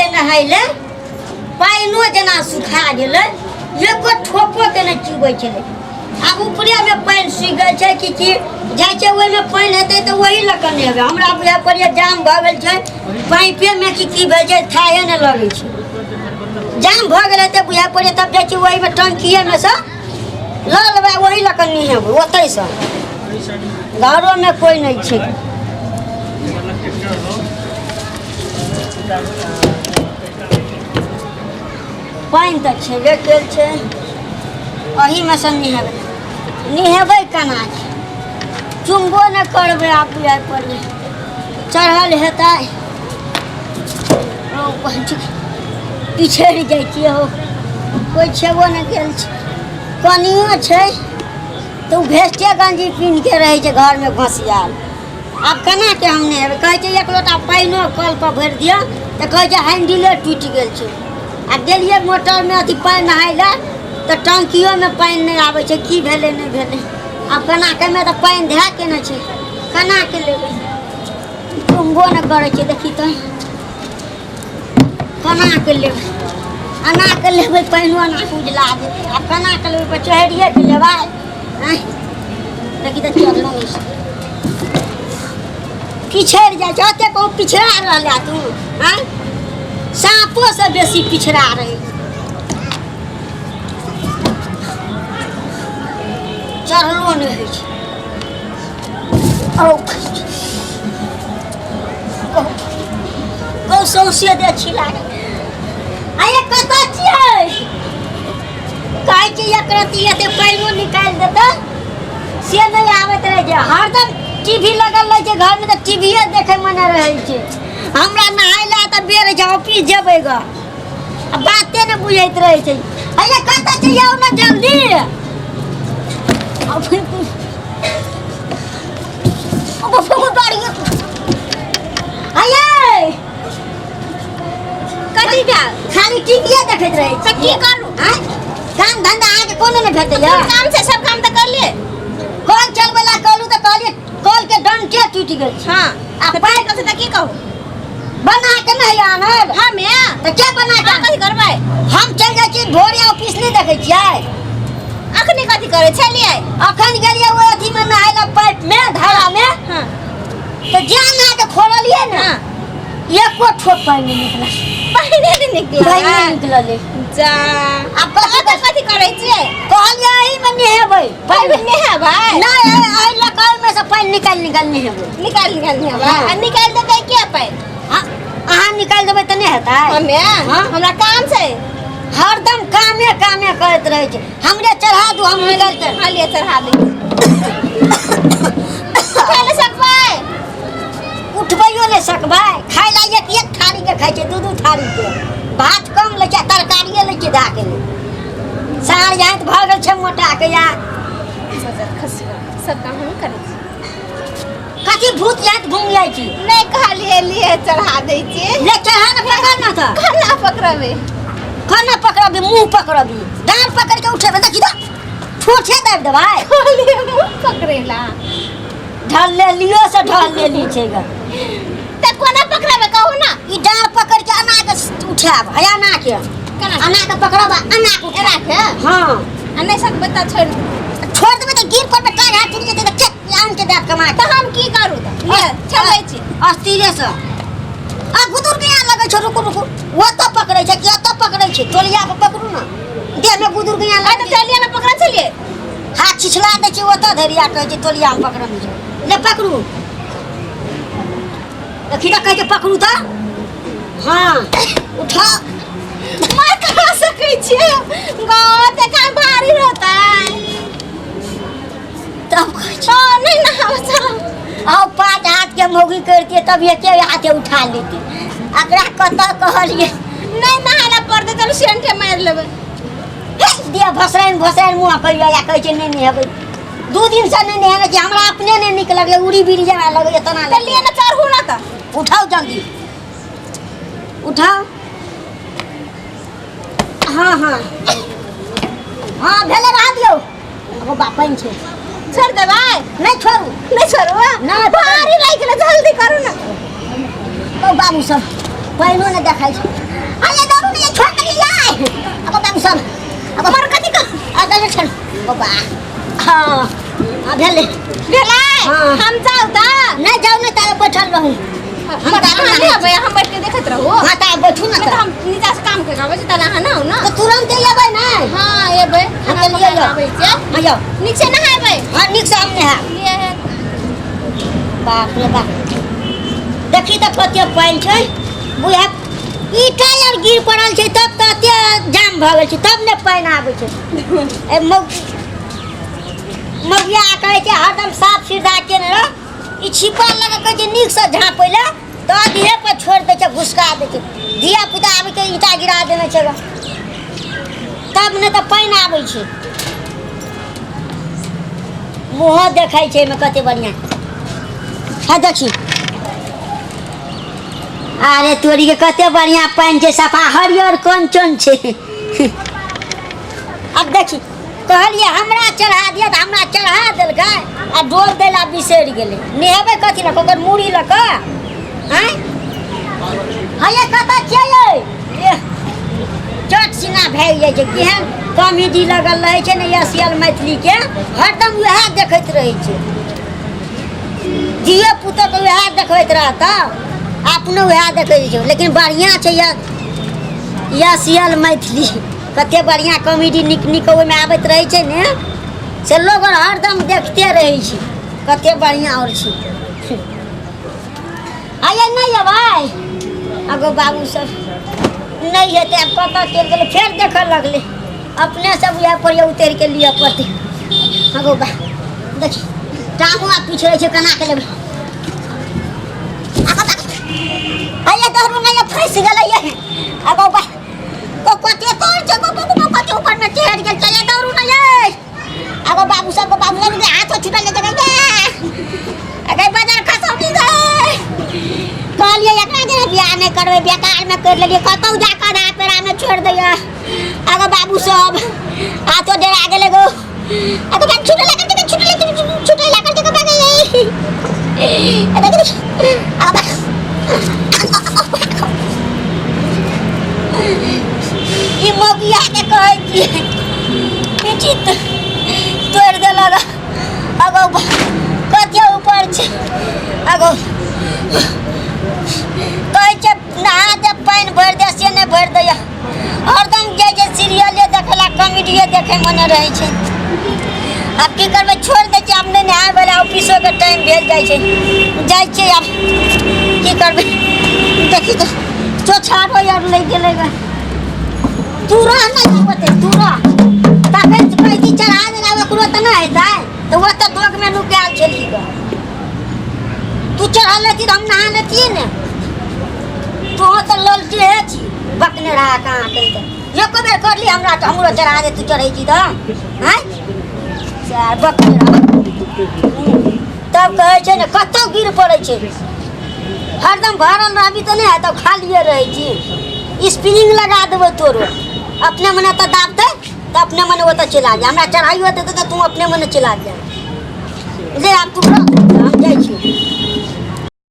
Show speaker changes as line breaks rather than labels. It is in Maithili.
रहिए नहाइले पाइनो जना सुखा गेलै एको ठोपो के नहीं चुबै छलै अब ऊपरे में पानी सूख गए छै कि जाय छै ओइ में पानी हेतै त वही लकन हेबे हमरा बुझा पड़िए जाम भ गेल छै पाइपे में कि भेल छै थाहे न लगै छै जाम भ गेलै त बुझा पड़िए तब जाय छै ओहि में टंकिए में से ल लेबै वही लकन नहीं हेबै ओतै से घरों में कोई नहीं छै पानी त छेबे कल छै अही में से निहेबै केना चुम्बो न करबै आप बुझाइ पड़लै चढ़ल हेतै पिछड़ि जाइ छियै हो कोइ छेबो न गेल छै कनियो छै तऽ ओ भेस्टे गंजी पिन्ह के रहै छै घर में घसियाल आब केना के हम नहि हेबै कहै छै एक लोटा पानिओ कल पर भरि दिअ तऽ कहै छै हैंडिले टूटि गेल छै आ गेलियै मोटर में अथी पानि नहाय लए तऽ टंकियो में पानि नहीं आबै छै की भेलै नहीं भेलै आब केना के में तऽ पानि धै के न छै केना के लेबै चुम्बो न करै छै देखी तो केना के लेबै एना के लेबै पानिओ ना उजला जेतै आ केना के लेबै चढ़िए के लेबै देखी तऽ चढ़लो नहीं छै पिछड़ि जाइ छै ओते कहूँ पिछड़ा रहलै तू आँय साँपो से बेसी पिछड़ा रहे चढ़लो नहीं होइ छै कहू सौंसे दे छिला आये कतऽ छियै कहै छै एक रत्ती एते पानिओ निकालि देतै से नहीं आबैत रहै छै हरदम टीवी लगल रहै छै घर में तऽ टीवीए देखे में नहीं रहै छै हमरा नहाय ला तऽ बेर छै ऑफिस जेबै ग बाते ने बुझैत रहै छै अरे कतऽ छै आओ ना जल्दी खाली टीवीए देखैत रहै छै की करू काम धंधा आके कोनो नहीं भेटैया काम से सब काम तऽ कर ले कल चलबै ला कहलू तऽ कहलिए कल के डंटे टूटि गेल छै हां आ पाइ कसे तऽ की कहू बना के नहीं आनब हमे तऽ क्या बना के कथि करबै हम चल जाइ छी भोरे ऑफिस नहीं देखै छियै अखनी कथि करे छलिए अखन गेलिए ओ अथी में नहाइला पाइप में धारा में हां तो जाना के खोललिए ना एको ठोप पानी निकला पानी नहीं निकलले जा अब कथि करे छियै कहलिए एही में नहेबै पानी नहेबै नहीं एही लकल में से पानी निकाल नहेबै निकाल नहेबै आ निकाल देबै के पानी अहाँ निकाल देबै तऽ नहीं हेतै हमे हमरा काम छै हरदम कामे करैत रहै छै हमरे चढ़ा दू हम निकालते खाली चढ़ा दै उठा ले सकबै उठबैयो नहीं सकबै खाइ ला एक थारी के खाइ छै दू थारी के भात कम लै छै तरकारिए लै छै धा के सार जाइत भऽ गेल छै मोटा के या सब काम हम करै छी कथी भूत जाइत घूम जाइ छी नहीं खाली लिए चढ़ा दै छी ले चढ़ा न पकड़ न था खाना पकड़बी मुंह पकड़बी डांर पकड़ के उठेबे देखी तो ठोठे दाब देबै खाली मुंह पकड़ेला ढल ले लियो से ढल ले ली छै ग त कोना पकड़बे कहू ना ई डांर पकड़ के अना के उठाब हया ना के अना के पकड़बा अना के उठा के हां आ नहीं सकबे त छोड़ देबै त गिर पड़बे कान हाथ टूट जेतै त आन के दांत कमा त हम की करू त ले छोड़ै छी अस्तिरे से आ गुदुर के यहाँ लगे छ रुकु वो तो पकड़े छै कि तो पकड़े छै टोलिया पे पकड़ू ना देह में गुदुर के यहाँ लगे त टोलिया में पकड़ छलिए हाथ छिछला दे छै वो तो धरिया कहै छै टोलिया में पकड़ छै ले पकड़ू देखी त कहै छै पकड़ू त हां उठा मार कहां सकै छै गाओ ते का भारी रहता तब तो नहीं ना चलो आओ पांच हाथ के मोगी करती तब ये के हाथे उठा लेती अकरा कत कहलिए नहीं नहाला पड़ते चलो सेंटे मार लेबे दिया भसराइन मुंह पर या कहै छै नहीं हेबै 2 दिन से नहीं नहाने कि हमरा अपने नहीं निक लगले उड़ी बिरी जावे लगे तना ले लिए ना चढ़ू ना त उठाओ जल्दी उठाओ हां भेले रह दियो ओ बापन छै छोड़ देबै नहीं छोड़ू ना भारी लाग गेल जल्दी करू ना ओ बाबू सब पाइनो न देखाइ छ अरे दारू ने छोड़ के जाए अब बाबू सब अब मर कथि का आ गए छन बाबा हां आ भेले हम जाऊ त नहीं जाऊ न तारे बैठल रहू हम नहीं अबे हम बैठ के देखत रहू हां त बैठू न त हम नीचा से काम के आवे त ना ना हो ना तो तुरंत आबे ना हां एबे हम के लिए आबे छे आयो नीचे ना आबे हां नीचे सामने है बाप रे बाप देखी त कते पाइन छै बुझा ई टायर गिर पड़ल छै तब त एते जाम भ गेल छै तब ने पाइन आबै छै ए मगिया कहै छै हरदम साफ सीधा केने रह ई छिपा लगा के जे नीक से झापैले त धीरे पर छोड़ दे छै घुसका दे छै धिया पुता आबै के ईटा गिरा देने छै तब ने त पाइन आबै छै मुंह देखाइ छै में कते बढ़िया है देखी अरे तोरी के कते बढ़िया पाइन छै सफा हरियर कंचन छै अब देखी कहलिए हमरा चढ़ा दिया त हमरा चढ़ा देलकै आ डोल देला बिसरि गेलै नेहबे कथि ल ओकर मुड़ी ल क हैं हये कता छियै ये चट सिना भए जाइ छै केहन कॉमेडी लगल रहै छै ने एशियल मैथिली के हरदम वएह देखैत रहै छै जिए पुतो के वएह देखैत रहता अपनो वएह देखै छै लेकिन बढ़िया छै एशियल मैथिली कते बढ़िया कॉमेडी निक निक ओहिमे आबैत रहै छै ने से लोग हरदम देखते रहै छै कते बढ़िया और छै आये नहीं अबै अगो बाबू सब नहीं हेतै अब कतऽ चलि गेलै फेर देखऽ लगलै अपने सब वएह पर उतर के लिए पड़तै अगो बा देखी टांगो आ पीछे रहै छै केना के लेबै आये दहरु नहीं फंस गेलै ये अगो बा को कते तोड़ जगह को कते ऊपर में चढ़ गेल चले दौड़ू न ये अब बाबू सब को बाबू लगे हाथ छुटा ले जगह अगे बाजार खसौनी गए कहलिए एकरा जे बियाह नहीं करबे बेकार में कर लेलिए कतौ जाकर आ पेरा में छोड़ दिया अगे बाबू सब आ तो डरा गेले गो अगे बात छुटा लेकर के भाग गई अगे ई मगिया के कहै छी पीठी तोड़ देलक अगो कते ऊपर छै अगो कहै छै नहा दे पानि भरि दे से नहि भरि दैया हरदम जे सीरियले देखला कॉमेडिये देखे मने रहै छै अब की करबै छोड़ दै छै अब नहि नहाय वाला ऑफिसो के टाइम भेल जाइ छै अब की करबै देखी तो चोछारो यार लग गेलै ग तूरा नहीं होते तूरा ताके कैसी चढ़ा देना ओकरो त नहीं हेतै तो वो तो दोग में नुकाल चली ग तू चढ़ा लेती तो हम नहा लेती ने तू तो ललटी है छी बकने रहा कहां कहीं ये को बेर कर ली हमरा तो हमरो चढ़ा दे तू चढ़ै छी त हैं चार बकने रहा तब कहै छै ने कतौ गिर पड़ै छै हरदम भरल रहबी त नहीं है तब खालिए रहै छी स्प्रिंग लगा देबो तोरो अपने मने तो दाबते तो अपने मने वो तो चला गया हमरा चढ़ाई होते तो तू अपने मने चला गया ले आप तू हम जाई छी